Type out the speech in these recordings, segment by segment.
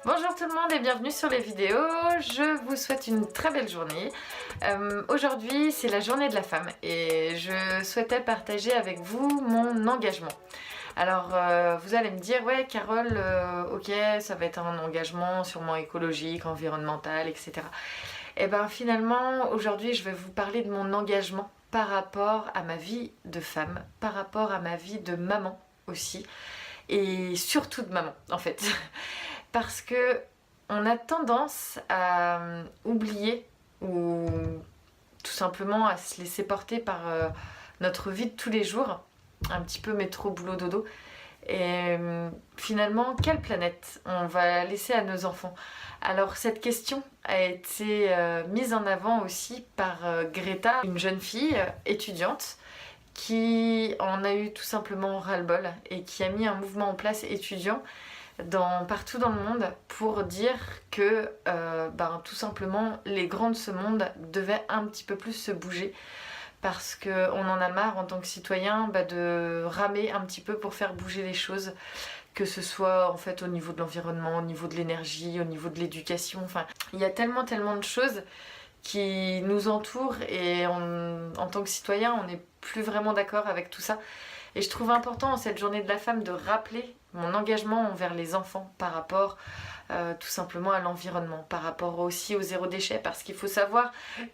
Bonjour tout le monde et bienvenue sur les vidéos. Je vous souhaite une très belle journée. Aujourd'hui c'est la journée de la femme et je souhaitais partager avec vous mon engagement. Alors vous allez me dire ouais Carole, ok ça va être un engagement sûrement écologique, environnemental, etc. Et ben finalement aujourd'hui je vais vous parler de mon engagement par rapport à ma vie de femme, par rapport à ma vie de maman aussi et surtout de maman en fait. Parce que on a tendance à oublier ou tout simplement à se laisser porter par notre vie de tous les jours, un petit peu métro boulot dodo. Et finalement, quelle planète on va laisser à nos enfants? Alors cette question a été mise en avant aussi par Greta, une jeune fille étudiante qui en a eu tout simplement ras-le-bol et qui a mis un mouvement en place étudiant partout dans le monde pour dire que tout simplement les grands de ce monde devaient un petit peu plus se bouger parce qu'on en a marre en tant que citoyen de ramer un petit peu pour faire bouger les choses, que ce soit en fait au niveau de l'environnement, au niveau de l'énergie, au niveau de l'éducation, enfin il y a tellement de choses qui nous entourent et en tant que citoyen on n'est plus vraiment d'accord avec tout ça. Et je trouve important en cette journée de la femme de rappeler mon engagement envers les enfants par rapport tout simplement à l'environnement, par rapport aussi au zéro déchet, parce qu'il faut savoir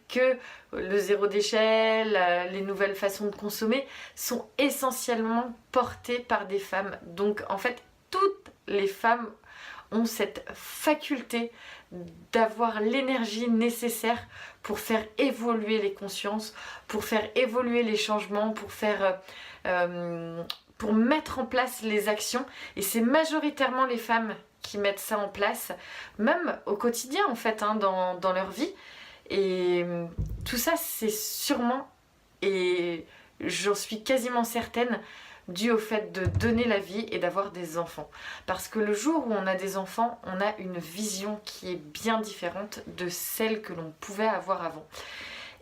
que le zéro déchet, les nouvelles façons de consommer sont essentiellement portées par des femmes. Donc en fait, toutes les femmes ont cette faculté d'avoir l'énergie nécessaire pour faire évoluer les consciences, pour faire évoluer les changements, pour mettre en place les actions. Et c'est majoritairement les femmes qui mettent ça en place, même au quotidien en fait, dans leur vie. Et tout ça c'est sûrement, et j'en suis quasiment certaine, dû au fait de donner la vie et d'avoir des enfants. Parce que le jour où on a des enfants, on a une vision qui est bien différente de celle que l'on pouvait avoir avant.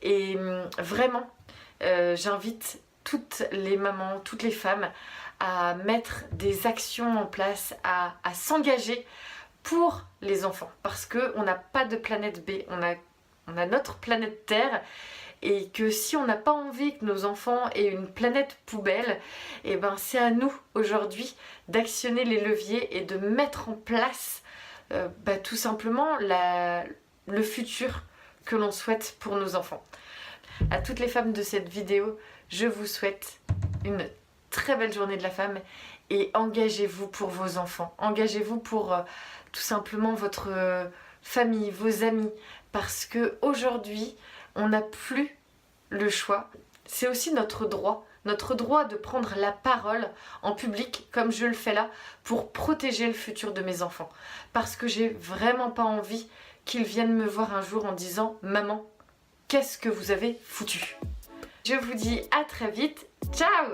Et vraiment, j'invite toutes les mamans, toutes les femmes à mettre des actions en place, à s'engager pour les enfants. Parce qu'on n'a pas de planète B, on a notre planète Terre. Et que si on n'a pas envie que nos enfants aient une planète poubelle, et c'est à nous aujourd'hui d'actionner les leviers et de mettre en place tout simplement le futur que l'on souhaite pour nos enfants. À toutes les femmes de cette vidéo, je vous souhaite une très belle journée de la femme et engagez-vous pour vos enfants, engagez-vous pour tout simplement votre famille, vos amis, parce que aujourd'hui on n'a plus le choix. C'est aussi notre droit de prendre la parole en public, comme je le fais là, pour protéger le futur de mes enfants. Parce que j'ai vraiment pas envie qu'ils viennent me voir un jour en disant « Maman, qu'est-ce que vous avez foutu ?» Je vous dis à très vite, ciao!